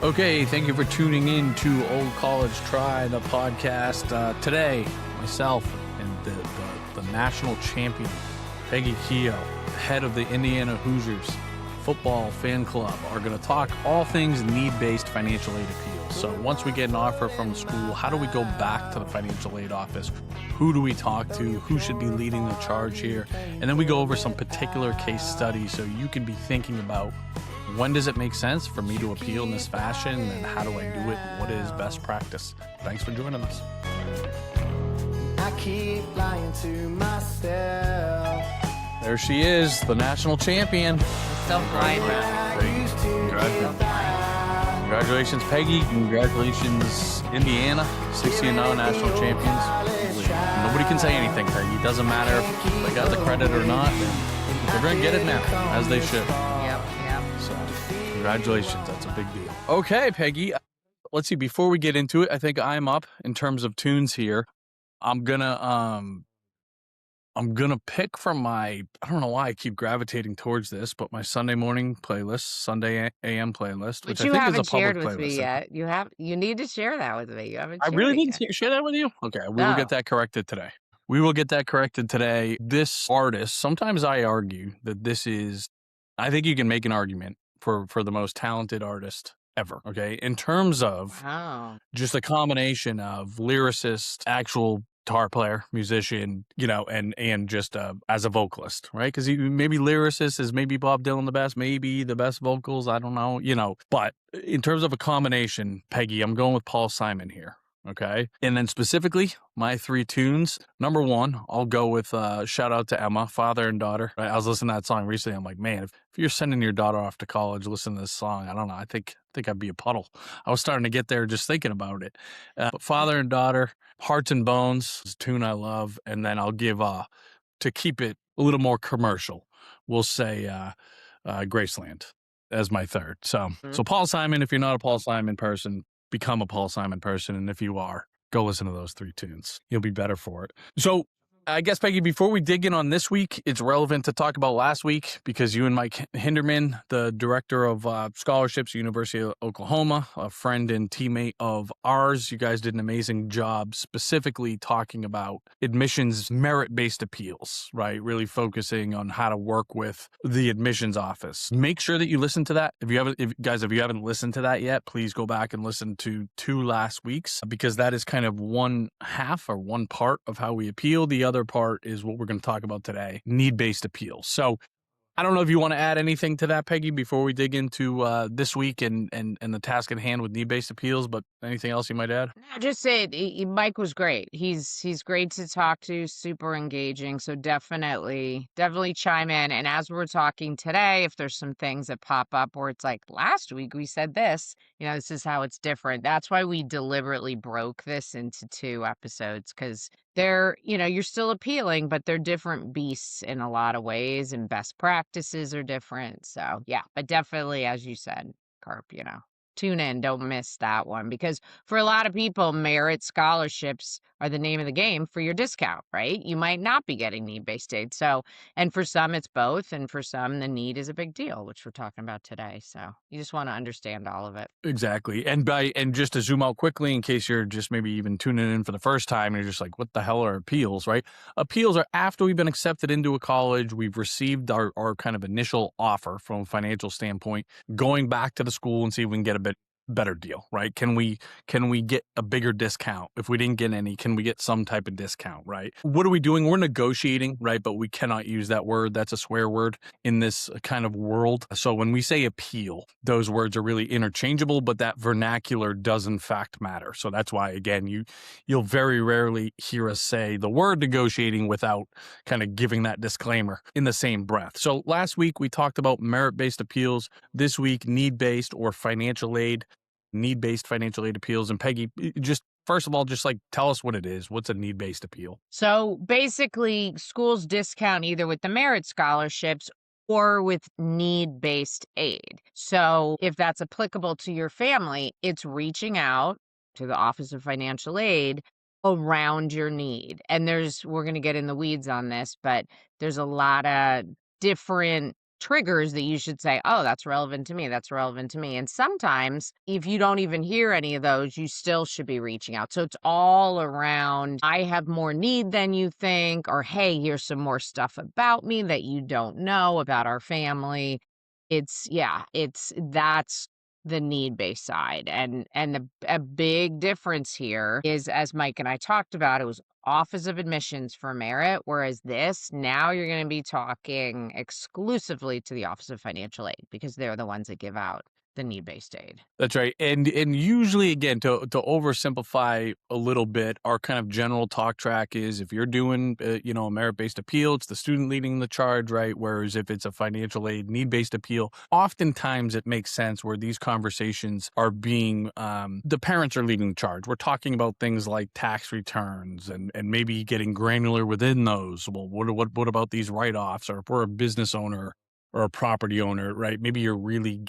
Okay, thank you for tuning in to Old College Try, the podcast. Today, myself and the national champion, Peggy Keough, head of the Indiana Hoosiers football fan club, are going to talk all things need-based financial aid appeals. So once we get an offer from the school, how do we go back to the financial aid office? Who do we talk to? Who should be leading the charge here? And then we go over some particular case studies so you can be thinking about, when does it make sense for me to appeal in this fashion, and how do I do it? What is best practice? Thanks for joining us. I keep lying to myself. There she is, the national champion. Still flying. Congratulations, Peggy. Congratulations, Indiana. 60-0 national champions. Nobody can say anything, Peggy. It doesn't matter if they got the credit or not. They're going to get it now, as they should. Yep. So, congratulations. That's a big deal. Okay, Peggy. Let's see. Before we get into it, I think I'm up in terms of tunes here. I'm gonna pick from my, I don't know why I keep gravitating towards this, but my Sunday morning playlist, Sunday AM playlist, which But you I think haven't is a public shared with playlist. me yet. You need to share that with me. You haven't. I shared really it didn't yet. share that with you? Okay, we will get that corrected today. This artist, sometimes I argue that this is, I think you can make an argument for the most talented artist ever, okay? In terms of just a combination of lyricist, actual guitar player, musician, and just as a vocalist, right? Because maybe lyricist is maybe Bob Dylan the best, maybe the best vocals, I don't know, but in terms of a combination, Peggy, I'm going with Paul Simon here. Okay. And then specifically, my three tunes. Number one, I'll go with shout out to Emma, father and daughter. Right? I was listening to that song recently. I'm like, man, if you're sending your daughter off to college, listen to this song. I don't know. I think I'd be a puddle. I was starting to get there just thinking about it. But father and daughter, Hearts and Bones is a tune I love. And then I'll give, to keep it a little more commercial, we'll say Graceland as my third. So Paul Simon, if you're not a Paul Simon person, become a Paul Simon person. And if you are, go listen to those three tunes. You'll be better for it. So I guess, Peggy, before we dig in on this week, it's relevant to talk about last week because you and Mike Hinderman, the director of scholarships, University of Oklahoma, a friend and teammate of ours, you guys did an amazing job specifically talking about admissions merit-based appeals, right? Really focusing on how to work with the admissions office. Make sure that you listen to that. If you haven't listened to that yet, please go back and listen to two last weeks because that is kind of one half or one part of how we appeal. The other part is what we're going to talk about today, need-based appeals. So I don't know if you want to add anything to that, Peggy, before we dig into this week and the task at hand with need-based appeals, but anything else you might add? No, just say Mike was great. He's great to talk to, super engaging. So definitely chime in. And as we're talking today, if there's some things that pop up where it's like last week we said this, this is how it's different. That's why we deliberately broke this into two episodes because you're still appealing, but they're different beasts in a lot of ways and best practices are different. So yeah, but definitely, as you said, Carp, tune in, don't miss that one because for a lot of people, merit scholarships are the name of the game for your discount, right? You might not be getting need-based aid. So, and for some it's both, and for some the need is a big deal, which we're talking about today. So you just want to understand all of it. Exactly. And just to zoom out quickly, in case you're just maybe even tuning in for the first time, and you're just like, what the hell are appeals, right? Appeals are after we've been accepted into a college, we've received our kind of initial offer from a financial standpoint, going back to the school and see if we can get a better deal, right? Can we get a bigger discount? If we didn't get any, can we get some type of discount, right? What are we doing? We're negotiating, right? But we cannot use that word. That's a swear word in this kind of world. So when we say appeal, those words are really interchangeable, but that vernacular does in fact matter. So that's why, again, you'll very rarely hear us say the word negotiating without kind of giving that disclaimer in the same breath. So last week we talked about merit-based appeals. This week, need-based or financial aid. Need-based financial aid appeals. And Peggy, just first of all, just like tell us what it is. What's a need-based appeal? So basically, schools discount either with the merit scholarships or with need-based aid. So if that's applicable to your family, it's reaching out to the Office of Financial Aid around your need. And we're going to get in the weeds on this, but there's a lot of different triggers that you should say, oh, that's relevant to me. That's relevant to me. And sometimes if you don't even hear any of those, you still should be reaching out. So it's all around, I have more need than you think, or hey, here's some more stuff about me that you don't know about our family. That's the need-based side. A big difference here is, as Mike and I talked about, it was Office of Admissions for merit, whereas this, now you're going to be talking exclusively to the Office of Financial Aid because they're the ones that give out the need-based aid. That's right. And usually, again, to oversimplify a little bit, our kind of general talk track is if you're doing a merit-based appeal, it's the student leading the charge, right? Whereas if it's a financial aid need-based appeal, oftentimes it makes sense where these conversations are being the parents are leading the charge. We're talking about things like tax returns and maybe getting granular within those. Well, what about these write-offs? Or if we're a business owner or a property owner, right? Maybe you're really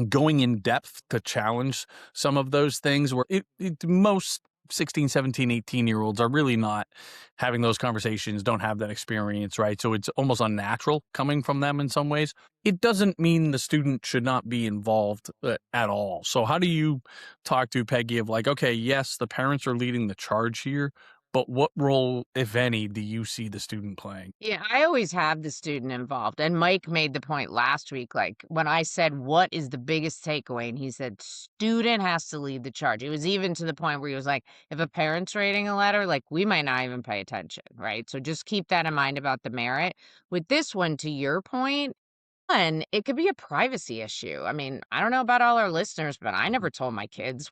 going in depth to challenge some of those things where most 16, 17, 18-year-olds are really not having those conversations, don't have that experience, right? So it's almost unnatural coming from them in some ways. It doesn't mean the student should not be involved at all. So how do you talk to Peggy of like, okay, yes, the parents are leading the charge here, but what role, if any, do you see the student playing? Yeah, I always have the student involved. And Mike made the point last week, like when I said, what is the biggest takeaway? And he said, student has to lead the charge. It was even to the point where he was like, if a parent's writing a letter, like we might not even pay attention, right? So just keep that in mind about the merit. With this one, to your point, one, it could be a privacy issue. I mean, I don't know about all our listeners, but I never told my kids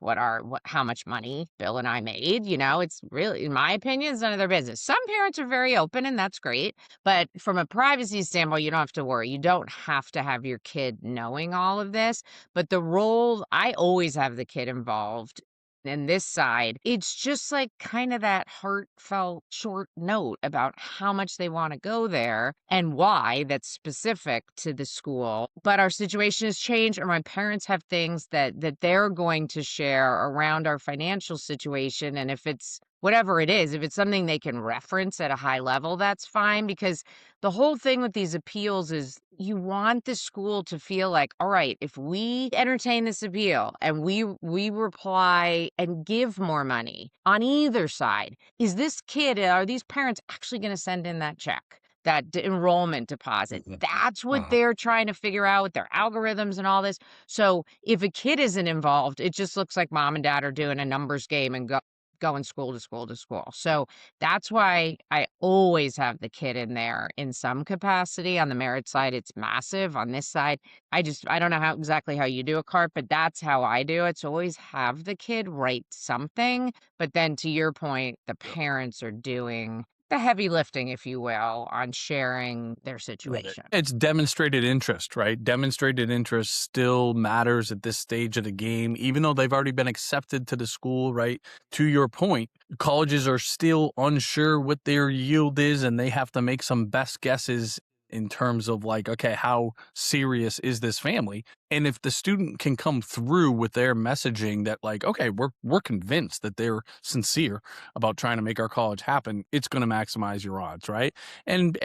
how much money Bill and I made. It's really, in my opinion, it's none of their business. Some parents are very open and that's great. But from a privacy standpoint, you don't have to worry. You don't have to have your kid knowing all of this. But the role, I always have the kid involved. And this side, it's just like kind of that heartfelt short note about how much they want to go there and why that's specific to the school. But our situation has changed, or my parents have things that they're going to share around our financial situation. And if it's whatever it is, if it's something they can reference at a high level, that's fine. Because the whole thing with these appeals is you want the school to feel like, all right, if we entertain this appeal and we reply and give more money on either side, are these parents actually going to send in that check? That enrollment deposit. That's what they're trying to figure out with their algorithms and all this. So if a kid isn't involved, it just looks like mom and dad are doing a numbers game and going school to school to school. So that's why I always have the kid in there in some capacity. On the merit side, it's massive. On this side, I don't know exactly how you do it, Carp, but that's how I do it. So always have the kid write something. But then to your point, the parents are doing the heavy lifting, if you will, on sharing their situation. It's demonstrated interest, right? Demonstrated interest still matters at this stage of the game, even though they've already been accepted to the school, right? To your point, colleges are still unsure what their yield is, and they have to make some best guesses in terms of like, okay, how serious is this family? And if the student can come through with their messaging that like, okay, we're convinced that they're sincere about trying to make our college happen, it's going to maximize your odds, right? And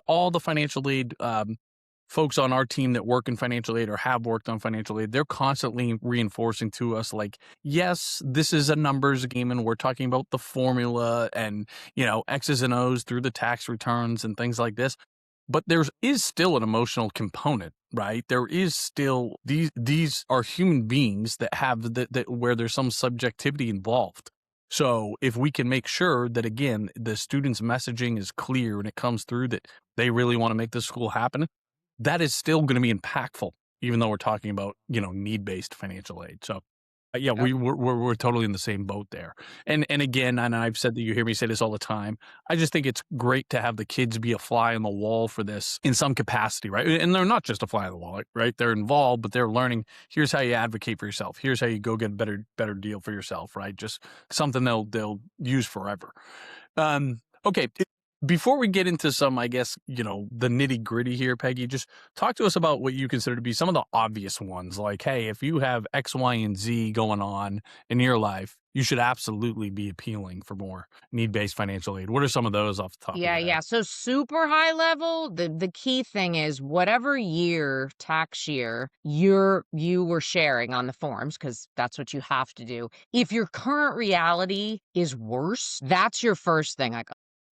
all the financial aid folks on our team that work in financial aid or have worked on financial aid, they're constantly reinforcing to us like, yes, this is a numbers game and we're talking about the formula and, X's and O's through the tax returns and things like this. But there is still an emotional component, right? There is still these are human beings that have that where there's some subjectivity involved. So if we can make sure that again the students' messaging is clear and it comes through that they really want to make this school happen, that is still going to be impactful, even though we're talking about need-based financial aid. So. Yeah, we're totally in the same boat there. And again, and I've said that you hear me say this all the time, I just think it's great to have the kids be a fly on the wall for this in some capacity, right? And they're not just a fly on the wall, right? They're involved, but they're learning, here's how you advocate for yourself. Here's how you go get a better deal for yourself, right? Just something they'll use forever. Okay. Before we get into some, I guess, the nitty gritty here, Peggy, just talk to us about what you consider to be some of the obvious ones. Like, hey, if you have X, Y, and Z going on in your life, you should absolutely be appealing for more need-based financial aid. What are some of those off the top of Yeah, your head? yeah. So super high level, the key thing is whatever year, tax year, you were sharing on the forms, because that's what you have to do. If your current reality is worse, that's your first thing. Like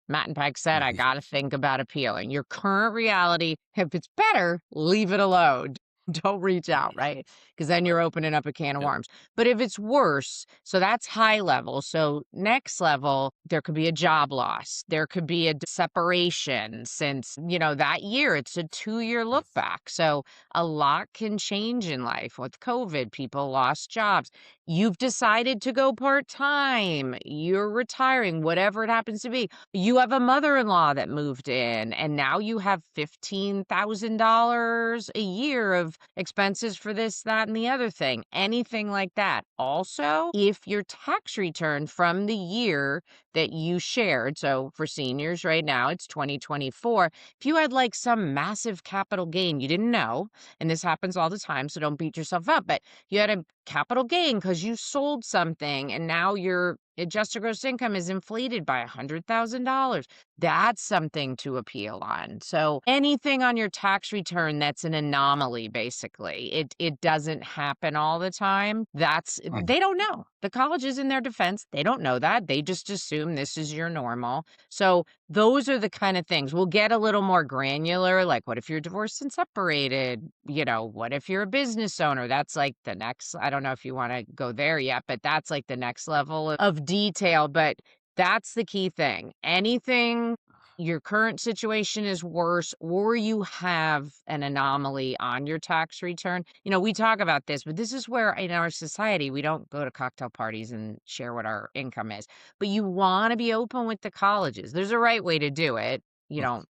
Matt and Peg said, I Mhm. got to think about appealing. Your current reality, if it's better, leave it alone. Don't reach out, right? Because then you're opening up a can of Yep. worms. But if it's worse, so that's high level. So next level, there could be a job loss. There could be a separation since, that year, it's a 2-year look back. So a lot can change in life. With COVID, people lost jobs. You've decided to go part-time. You're retiring, whatever it happens to be. You have a mother-in-law that moved in, and now you have $15,000 a year of expenses for this, that, and the other thing. Anything like that. Also, if your tax return from the year that you shared, so for seniors right now, it's 2024. If you had like some massive capital gain you didn't know, and this happens all the time, so don't beat yourself up, but you had a capital gain because you sold something and now your adjusted gross income is inflated by $100,000. That's something to appeal on. So anything on your tax return that's an anomaly, basically. It doesn't happen all the time. Mhm. They don't know. The college is in their defense. They don't know that. They just assume this is your normal. So those are the kind of things. We'll get a little more granular, like what if you're divorced and separated? What if you're a business owner? That's like the next, I don't know if you want to go there yet, but that's like the next level of detail. But that's the key thing. Anything your current situation is worse, or you have an anomaly on your tax return. We talk about this, but this is where in our society, we don't go to cocktail parties and share what our income is. But you want to be open with the colleges. There's a right way to do it. You don't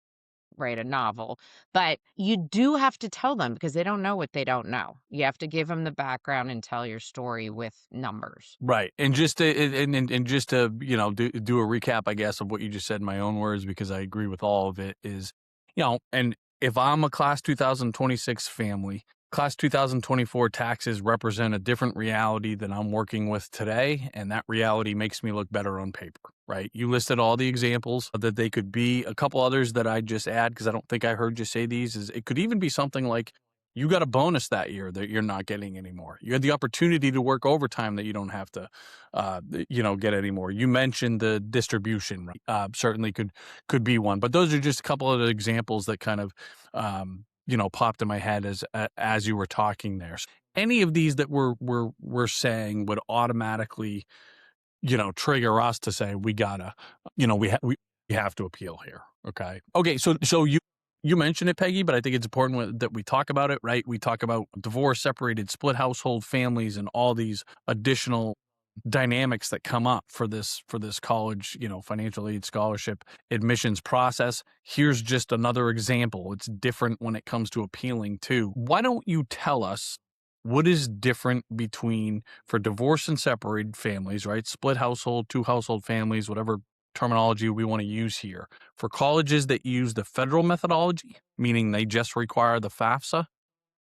write a novel, but you do have to tell them because they don't know what they don't know. You have to give them the background and tell your story with numbers. Right. And just to and just to, do a recap, I guess, of what you just said in my own words, because I agree with all of it, is, and if I'm a class 2026 family, class 2024 taxes represent a different reality than I'm working with today, and that reality makes me look better on paper, right? You listed all the examples that they could be. A couple others that I just add, because I don't think I heard you say these, is it could even be something like you got a bonus that year that you're not getting anymore. You had the opportunity to work overtime that you don't have to, get anymore. You mentioned the distribution, right? Certainly could be one, but those are just a couple of the examples that kind of, popped in my head as you were talking there. So any of these that we're saying would automatically, trigger us to say we gotta, we have to appeal here. Okay. So you mentioned it, Peggy, but I think it's important that we talk about it, right? We talk about divorce, separated, split household families, and all these additional dynamics that come up for this college, financial aid scholarship admissions process. Here's just another example. It's different when it comes to appealing too. Why don't you tell us what is different between for divorce and separated families, right? Split household, two household families, whatever terminology we want to use here. For colleges that use the federal methodology, meaning they just require the FAFSA,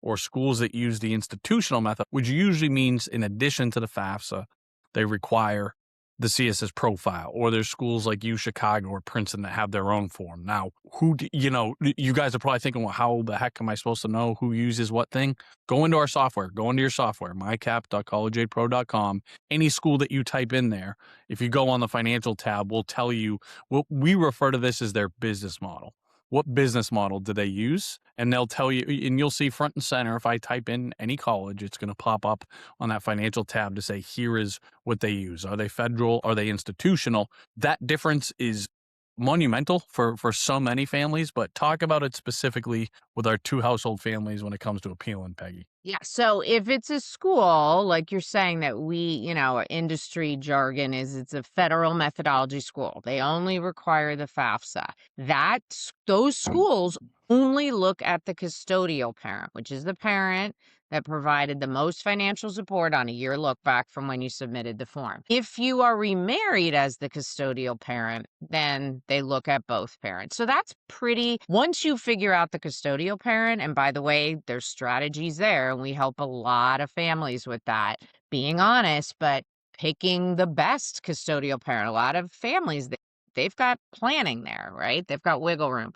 or schools that use the institutional method, which usually means in addition to the FAFSA, they require the CSS profile, or there's schools like U Chicago or Princeton that have their own form. Now, you guys are probably thinking, well, how the heck am I supposed to know who uses what thing? Go into our software, go into your software, mycap.collegeaidpro.com. Any school that you type in there, if you go on the financial tab, we'll tell you, we refer to this as their business model. What business model do they use? And they'll tell you, and you'll see front and center, if I type in any college, it's going to pop up on that financial tab to say, here is what they use. Are they federal? Are they institutional? That difference is monumental for so many families, but talk about it specifically with our two household families when it comes to appealing, Peggy. Yeah. So if it's a school, like you're saying that industry jargon is it's a federal methodology school. They only require the FAFSA. Those schools only look at the custodial parent, which is the parent that provided the most financial support on a year look back from when you submitted the form. If you are remarried as the custodial parent, then they look at both parents. So that's pretty, once you figure out the custodial parent, and by the way, there's strategies there, and we help a lot of families with that, being honest, but picking the best custodial parent. A lot of families, they've got planning there, right? They've got wiggle room.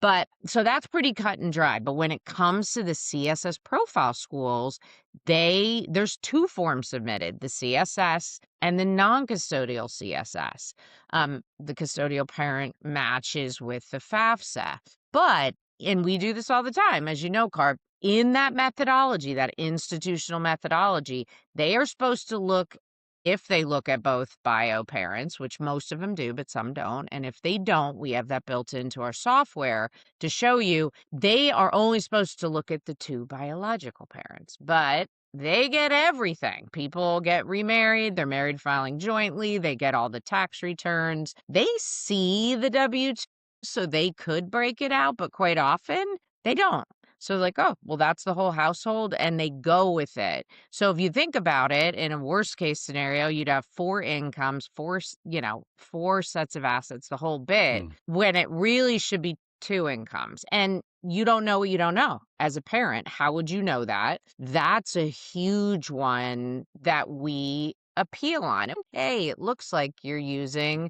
But so that's pretty cut and dry. But when it comes to the CSS profile schools, there's two forms submitted, the CSS and the non-custodial CSS. The custodial parent matches with the FAFSA. But, and we do this all the time, as you know, Carp, in that methodology, that institutional methodology, they are supposed to look, if they look at both bio parents, which most of them do, but some don't. And if they don't, we have that built into our software to show you they are only supposed to look at the two biological parents, but they get everything. People get remarried, they're married filing jointly, they get all the tax returns. They see the W-2, so they could break it out, but quite often they don't. So like, oh, well, that's the whole household, and they go with it. So if you think about it, in a worst case scenario, you'd have 4 incomes, 4 sets of assets, the whole bit, when it really should be 2 incomes. And you don't know what you don't know. As a parent, how would you know that? That's a huge one that we appeal on. Hey, it looks like you're using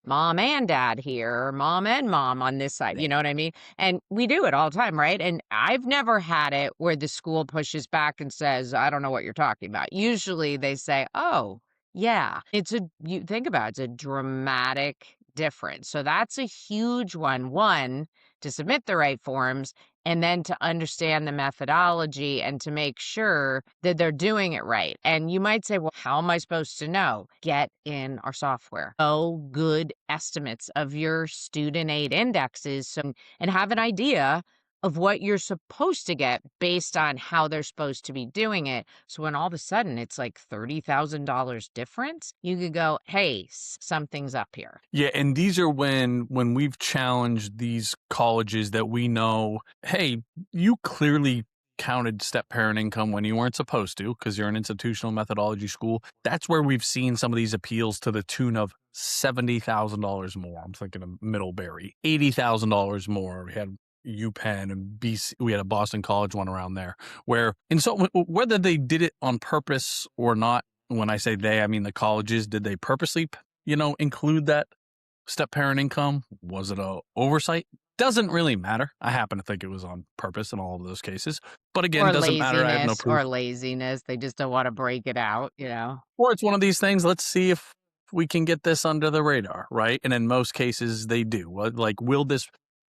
mom and dad here, or mom and mom on this side. You know what I mean? And we do it all the time, right? And I've never had it where the school pushes back and says, I don't know what you're talking about. Usually they say, oh, yeah, you think about it, it's a dramatic difference. So that's a huge one. One, to submit the right forms, and then to understand the methodology and to make sure that they're doing it right. And you might say, well, how am I supposed to know? Get in our software. Oh, good estimates of your student aid indexes, and have an idea of what you're supposed to get based on how they're supposed to be doing it. So when all of a sudden it's like $30,000 difference, you could go, hey, something's up here. Yeah, and these are when we've challenged these colleges that we know, hey, you clearly counted step-parent income when you weren't supposed to because you're an institutional methodology school. That's where we've seen some of these appeals to the tune of $70,000 more. I'm thinking of Middlebury, $80,000 more. We had UPenn and BC, we had a Boston College one around there, where, and so whether they did it on purpose or not, when I say they, I mean the colleges, did they purposely, include that step-parent income? Was it a oversight? Doesn't really matter. I happen to think it was on purpose in all of those cases. But again, it doesn't matter. I have no proof. Or laziness. They just don't want to break it out, Or it's one of these things, let's see if we can get this under the radar, right? And in most cases, they do. Like, will this,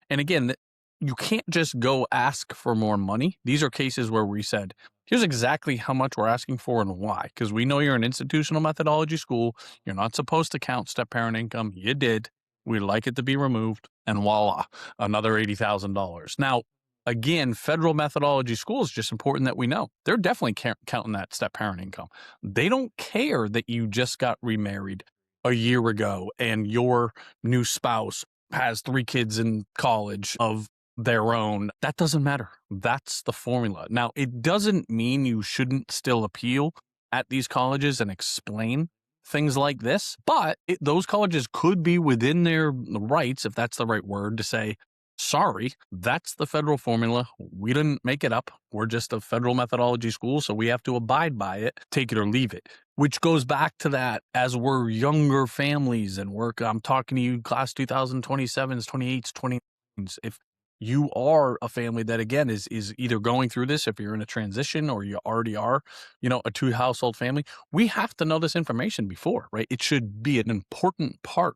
and again, you can't just go ask for more money. These are cases where we said, here's exactly how much we're asking for and why. Because we know you're an institutional methodology school. You're not supposed to count step-parent income. You did. We'd like it to be removed. And voila, another $80,000. Now, again, federal methodology schools, just important that we know. They're definitely counting that step-parent income. They don't care that you just got remarried a year ago and your new spouse has 3 kids in college of their own. That doesn't matter. That's the formula. Now, it doesn't mean you shouldn't still appeal at these colleges and explain things like this, but those colleges could be within their rights, if that's the right word, to say, sorry, that's the federal formula. We didn't make it up. We're just a federal methodology school, so we have to abide by it, take it or leave it. Which goes back to that, as we're younger families and I'm talking to you, class 2027s, 28s, 29s, if you are a family that, again, is either going through this, if you're in a transition or you already are, a 2-household family, we have to know this information before, right? It should be an important part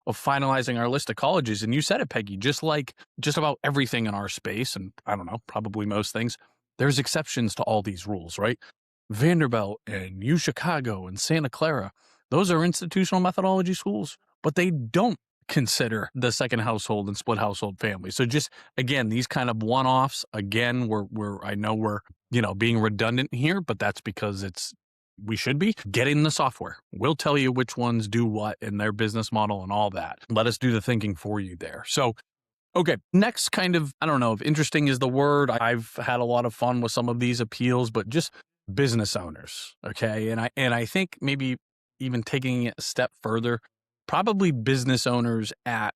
of finalizing our list of colleges. And you said it, Peggy, just like just about everything in our space, and I don't know, probably most things, there's exceptions to all these rules, right? Vanderbilt and UChicago and Santa Clara, those are institutional methodology schools, but they don't consider the second household and split household family. So just, again, these kind of one-offs, again, I know we're, being redundant here, but that's because we should be getting the software. We'll tell you which ones do what in their business model and all that. Let us do the thinking for you there. So Okay, next kind of, I don't know if interesting is the word. I've had a lot of fun with some of these appeals, but just business owners, okay? And I think maybe even taking it a step further, probably business owners at,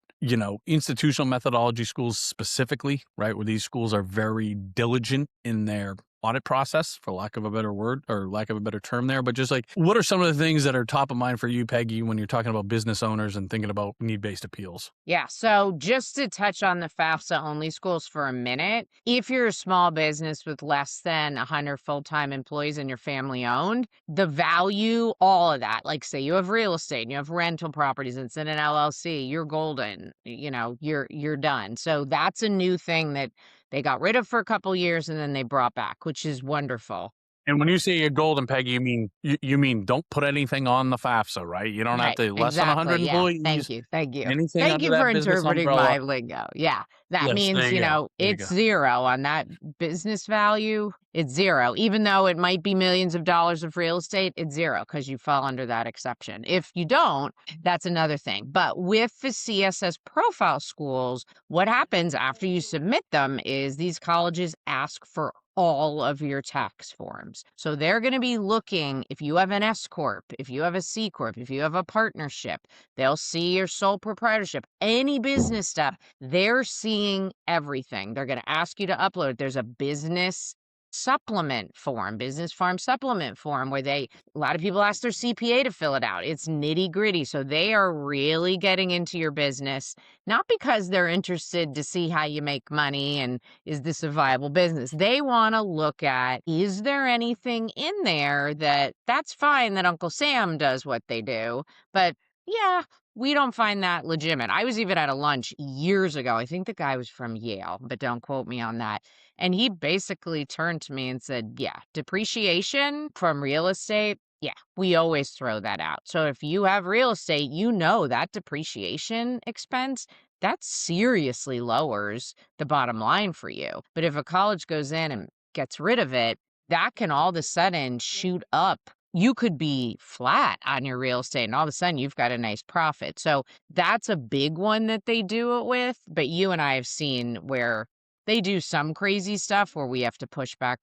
institutional methodology schools specifically, right? Where these schools are very diligent in their audit process, for lack of a better word or lack of a better term there. But just like, what are some of the things that are top of mind for you, Peggy, when you're talking about business owners and thinking about need-based appeals? Yeah, so just to touch on the FAFSA only schools for a minute, if you're a small business with less than 100 full-time employees and you're family owned, the value, all of that, like say you have real estate and you have rental properties, and it's in an LLC, you're golden, you're done. So that's a new thing that they got rid of for a couple years and then they brought back, which is wonderful. And when you say a golden peg, you mean don't put anything on the FAFSA, right? You don't have Right, to less than exactly, 100 yeah, employees, thank you. anything Thank under you for that business interpreting umbrella. my lingo, yeah, that Yes, there means, you go. There you it's go. 0 on that business value, it's 0, even though it might be millions of dollars of real estate, it's 0 because you fall under that exception. If you don't, that's another thing, but with the CSS profile schools, what happens after you submit them is these colleges ask for all of your tax forms. So they're going to be looking if you have an S corp, if you have a C corp, if you have a partnership, they'll see your sole proprietorship, any business stuff. They're seeing everything. They're going to ask you to upload. There's a business supplement form, business farm supplement form where a lot of people ask their CPA to fill it out. It's nitty gritty. So they are really getting into your business, not because they're interested to see how you make money and is this a viable business? They want to look at, is there anything in there that's fine that Uncle Sam does what they do, but yeah, we don't find that legitimate. I was even at a lunch years ago. I think the guy was from Yale, but don't quote me on that. And he basically turned to me and said, yeah, depreciation from real estate. Yeah, we always throw that out. So if you have real estate, that depreciation expense, that seriously lowers the bottom line for you. But if a college goes in and gets rid of it, that can all of a sudden shoot up. You could be flat on your real estate and all of a sudden you've got a nice profit. So that's a big one that they do it with. But you and I have seen where they do some crazy stuff where we have to push back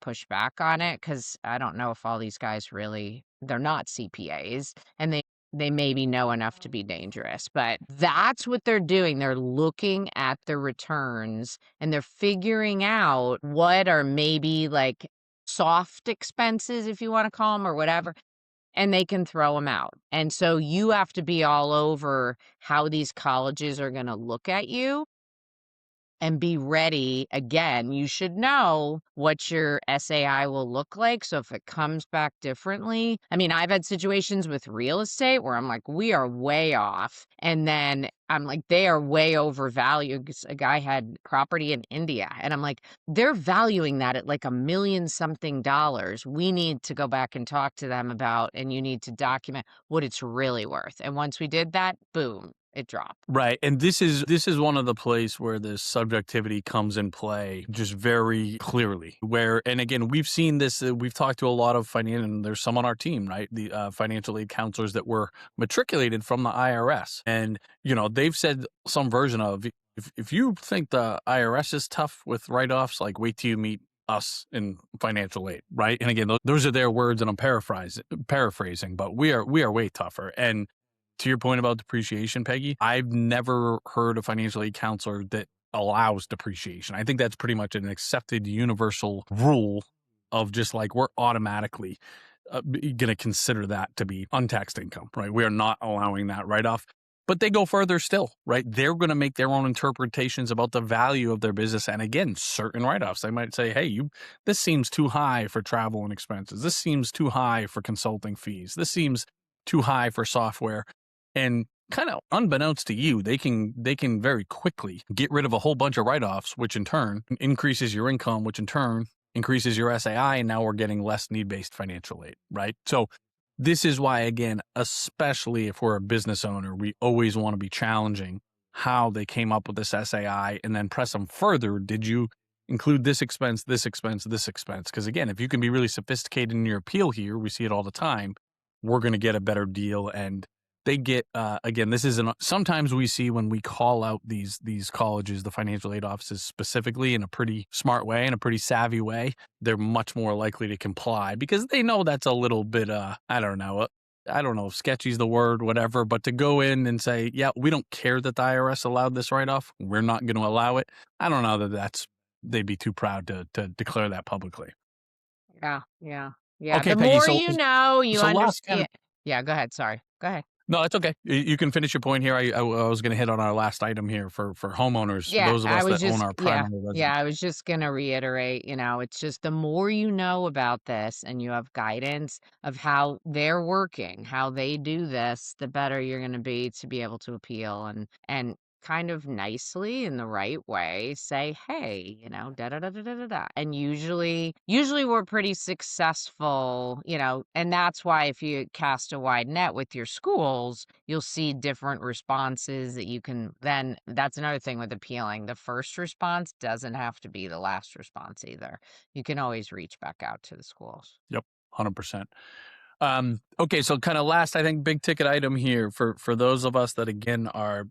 on it because I don't know if all these guys really, they're not CPAs and they maybe know enough to be dangerous, but that's what they're doing. They're looking at the returns and they're figuring out what are maybe like soft expenses, if you want to call them or whatever, and they can throw them out. And so you have to be all over how these colleges are going to look at you and be ready. Again, you should know what your SAI will look like. So if it comes back differently, I mean, I've had situations with real estate where I'm like, we are way off. And then I'm like, they are way overvalued. A guy had property in India. And I'm like, they're valuing that at like $1 million something dollars. We need to go back and talk to them about, and you need to document what it's really worth. And once we did that, boom, it dropped. Right. And this is one of the place where the subjectivity comes in play just very clearly. Where, and again, we've seen this, we've talked to a lot of financial, and there's some on our team, right? The financial aid counselors that were matriculated from the IRS. And, they've said some version of, if you think the IRS is tough with write-offs, like wait till you meet us in financial aid, right? And again, those are their words and I'm paraphrasing, but we are way tougher. And to your point about depreciation, Peggy, I've never heard a financial aid counselor that allows depreciation. I think that's pretty much an accepted universal rule of just like we're automatically going to consider that to be untaxed income, right? We are not allowing that write-off. But they go further still, right? They're going to make their own interpretations about the value of their business. And again, certain write-offs, they might say, hey, this seems too high for travel and expenses. This seems too high for consulting fees. This seems too high for software. And kind of unbeknownst to you, they can very quickly get rid of a whole bunch of write-offs, which in turn increases your income, which in turn increases your SAI, and now we're getting less need-based financial aid, right? So this is why, again, especially if we're a business owner, we always want to be challenging how they came up with this SAI and then press them further. Did you include this expense, this expense, this expense? Because again, if you can be really sophisticated in your appeal here, we see it all the time, we're going to get a better deal and they get, again, this isn't, sometimes we see when we call out these colleges, the financial aid offices specifically, in a pretty smart way, in a pretty savvy way, they're much more likely to comply because they know that's a little bit, I don't know if sketchy is the word, whatever, but to go in and say, yeah, we don't care that the IRS allowed this write-off, we're not going to allow it. I don't know that they'd be too proud to declare that publicly. Yeah, yeah, yeah. Okay, The Peggy. more you know, you Last kind of, understand. Yeah, go ahead. Sorry. Go ahead. no, it's okay. You can finish your point here. I was going to hit on our last item here for homeowners, Yeah, those of I us was that own just our yeah, primary yeah, residence. I was just gonna reiterate, it's just the more you know about this and you have guidance of how they're working, how they do this, the better you're gonna be to be able to appeal and kind of nicely in the right way say, hey, da da da da da da da. And usually we're pretty successful, and that's why if you cast a wide net with your schools, you'll see different responses that you can then that's another thing with appealing. The first response doesn't have to be the last response either. You can always reach back out to the schools. Yep, 100%. Okay, so kind of last, I think, big ticket item here for those of us that, again, are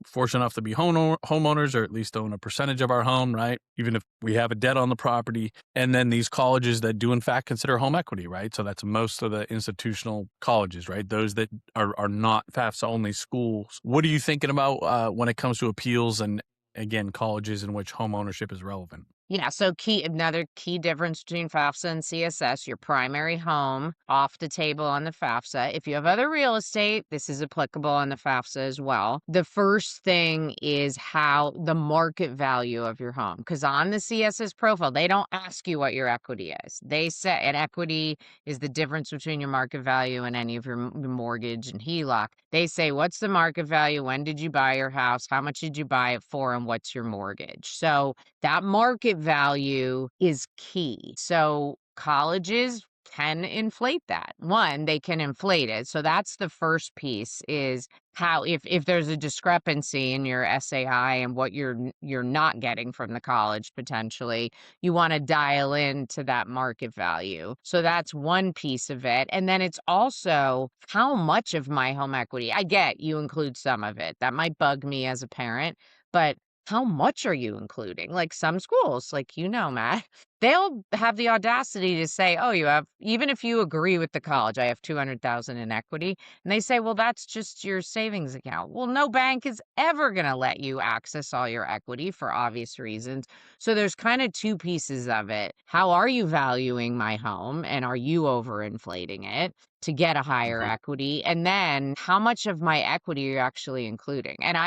fortunate enough to be homeowners, or at least own a percentage of our home, right? Even if we have a debt on the property, and then these colleges that do in fact consider home equity, right? So that's most of the institutional colleges, right? Those that are not FAFSA only schools. What are you thinking about when it comes to appeals and, again, colleges in which home ownership is relevant? Yeah, so another key difference between FAFSA and CSS, your primary home off the table on the FAFSA. If you have other real estate, this is applicable on the FAFSA as well. The first thing is how the market value of your home, because on the CSS profile, they don't ask you what your equity is. They say an equity is the difference between your market value and any of your mortgage and HELOC. They say, what's the market value? When did you buy your house? How much did you buy it for? And what's your mortgage? So that market value is key. So colleges can inflate that. One, they can inflate it. So that's the first piece is how if there's a discrepancy in your SAI and what you're not getting from the college potentially, you want to dial into that market value. So that's one piece of it. And then it's also how much of my home equity. I get you include some of it. That might bug me as a parent, but how much are you including? Like some schools, like Matt, they'll have the audacity to say, "Oh, you have even if you agree with the college, I have 200,000 in equity." And they say, "Well, that's just your savings account." Well, no bank is ever going to let you access all your equity for obvious reasons. So there's kind of two pieces of it. How are you valuing my home and are you overinflating it to get a higher equity? And then how much of my equity are you actually including? And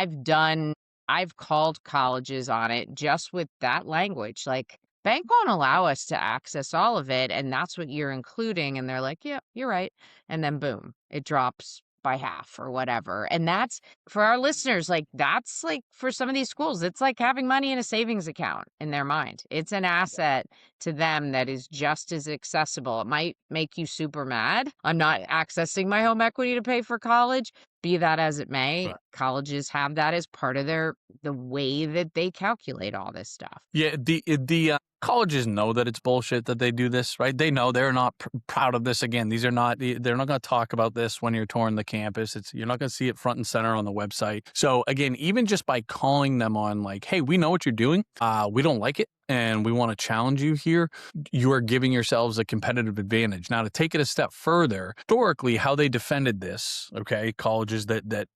I've called colleges on it just with that language. Like, bank won't allow us to access all of it, and that's what you're including. And they're like, yeah, you're right. And then boom, it drops by half or whatever. And that's for our listeners, like that's like for some of these schools, it's like having money in a savings account in their mind. It's an asset to them that is just as accessible. It might make you super mad. I'm not accessing my home equity to pay for college. Be that as it may, Right. colleges have that as part of the way that they calculate all this stuff. Yeah, the colleges know that it's bullshit that they do this, right? They know they're not proud of this. Again, they're not going to talk about this when you're touring the campus. You're not going to see it front and center on the website. So again, even just by calling them on like, hey, we know what you're doing. We don't like it. And we want to challenge you here. You are giving yourselves a competitive advantage. Now, to take it a step further, historically, how they defended this, okay, colleges that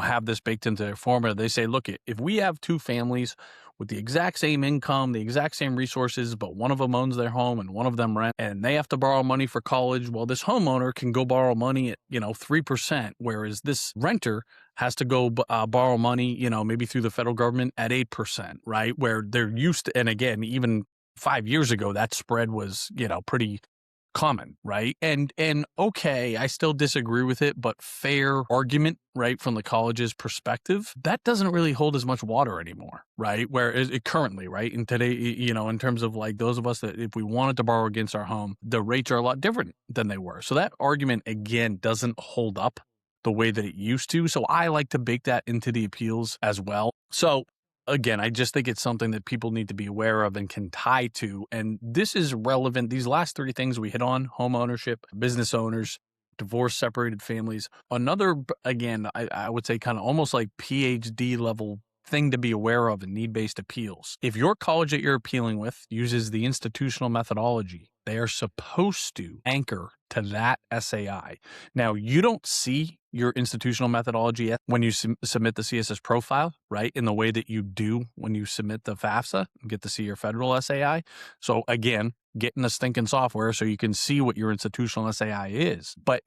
have this baked into their formula, they say, look, if we have two families with the exact same income, the exact same resources, but one of them owns their home and one of them rent, and they have to borrow money for college, well, this homeowner can go borrow money at 3%, whereas this renter has to go borrow money, maybe through the federal government at 8%, right? Where they're used to, and again, even 5 years ago, that spread was, pretty common, right? And okay, I still disagree with it, but fair argument, right, from the college's perspective, that doesn't really hold as much water anymore, right? Where it currently, right? And today, in terms of like those of us that if we wanted to borrow against our home, the rates are a lot different than they were. So that argument, again, doesn't hold up the way that it used to. So I like to bake that into the appeals as well. So again, I just think it's something that people need to be aware of and can tie to. And this is relevant. These last three things we hit on, home ownership, business owners, divorce separated families. Another, again, I would say kind of almost like PhD level thing to be aware of in need-based appeals. If your college that you're appealing with uses the institutional methodology, they are supposed to anchor to that SAI. Now, you don't see your institutional methodology when you submit the CSS profile, right? In the way that you do when you submit the FAFSA and get to see your federal SAI. So again, get in the stinking software so you can see what your institutional SAI is. But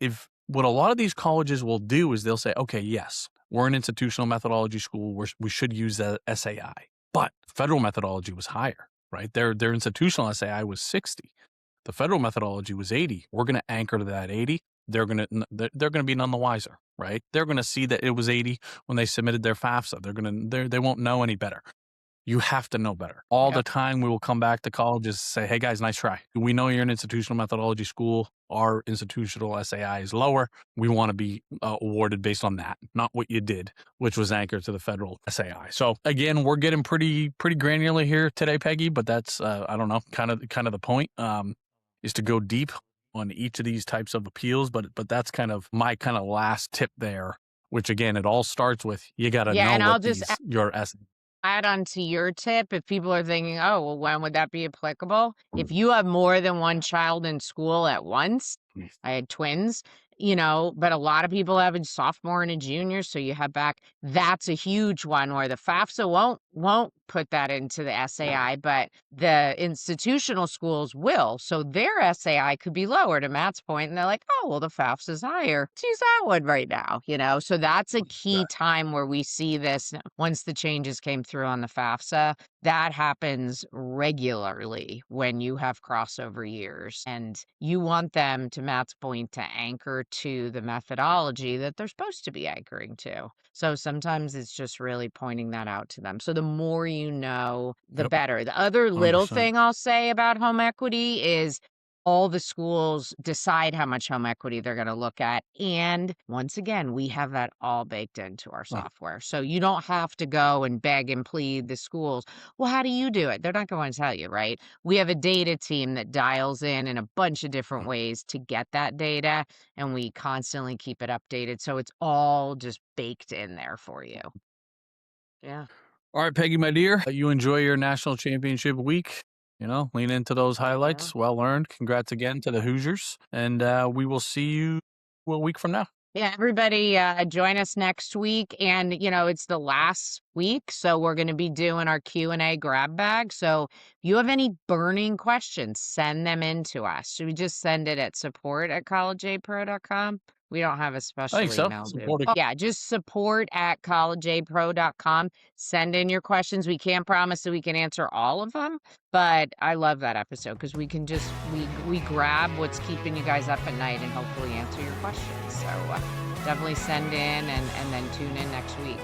what a lot of these colleges will do is they'll say, okay, yes, we're an institutional methodology school. We should use the SAI. But federal methodology was higher, right? Their institutional SAI was 60. The federal methodology was 80. We're going to anchor to that 80. They're going to be none the wiser, right? They're going to see that it was 80 when they submitted their FAFSA. They won't know any better. You have to know better. All the time we will come back to colleges and say, hey guys, nice try. We know you're an institutional methodology school. Our institutional SAI is lower. We want to be awarded based on that, not what you did, which was anchored to the federal SAI. So again, we're getting pretty granular here today, Peggy, but that's, I don't know, kind of the point is to go deep on each of these types of appeals. But that's kind of my kind of last tip there, which again, it all starts with, you got to know what your SAI. Add on to your tip, if people are thinking, oh, well, when would that be applicable? If you have more than one child in school at once, I had twins, but a lot of people have a sophomore and a junior, so you have back, that's a huge one where the FAFSA won't put that into the SAI, but the institutional schools will. So their SAI could be lower, to Matt's point, and they're like, oh, well, the FAFSA is higher. Let's use that one right now, So that's a key time where we see this once the changes came through on the FAFSA. That happens regularly when you have crossover years, and you want them, to Matt's point, to anchor to the methodology that they're supposed to be anchoring to. So sometimes it's just really pointing that out to them. So the more you know, the better. The other little 100%. thing I'll say about home equity is all the schools decide how much home equity they're going to look at. And once again, we have that all baked into our software. So you don't have to go and beg and plead the schools. Well, how do you do it? They're not going to tell you, right? We have a data team that dials in a bunch of different ways to get that data, and we constantly keep it updated. So it's all just baked in there for you. Yeah. All right, Peggy, my dear, you enjoy your national championship week. Lean into those highlights. Yeah. Well earned. Congrats again to the Hoosiers. And we will see you a week from now. Yeah, everybody join us next week. And, it's the last week, so we're going to be doing our Q&A grab bag. So if you have any burning questions, send them in to us. Should we just send it at support@collegeapro.com? We don't have a special email. Yeah, just support@collegeapro.com. Send in your questions. We can't promise that we can answer all of them, but I love that episode because we can just, we grab what's keeping you guys up at night and hopefully answer your questions. So definitely send in and then tune in next week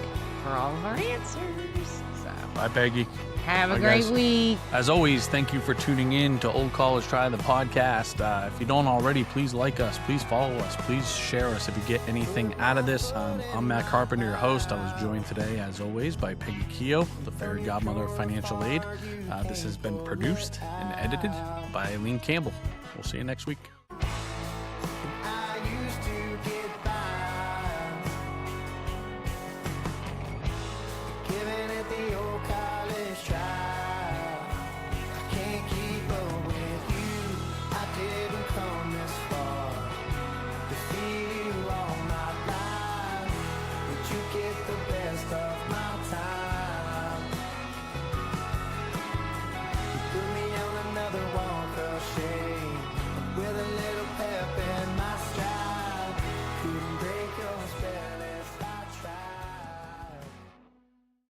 for all of our answers. So bye, Peggy. Have a great week. As always, thank you for tuning in to Old College Try, the podcast. If you don't already, please like us. Please follow us. Please share us if you get anything out of this. I'm Matt Carpenter, your host. I was joined today, as always, by Peggy Keough, the fairy godmother of financial aid. This has been produced and edited by Eileen Campbell. We'll see you next week. Giving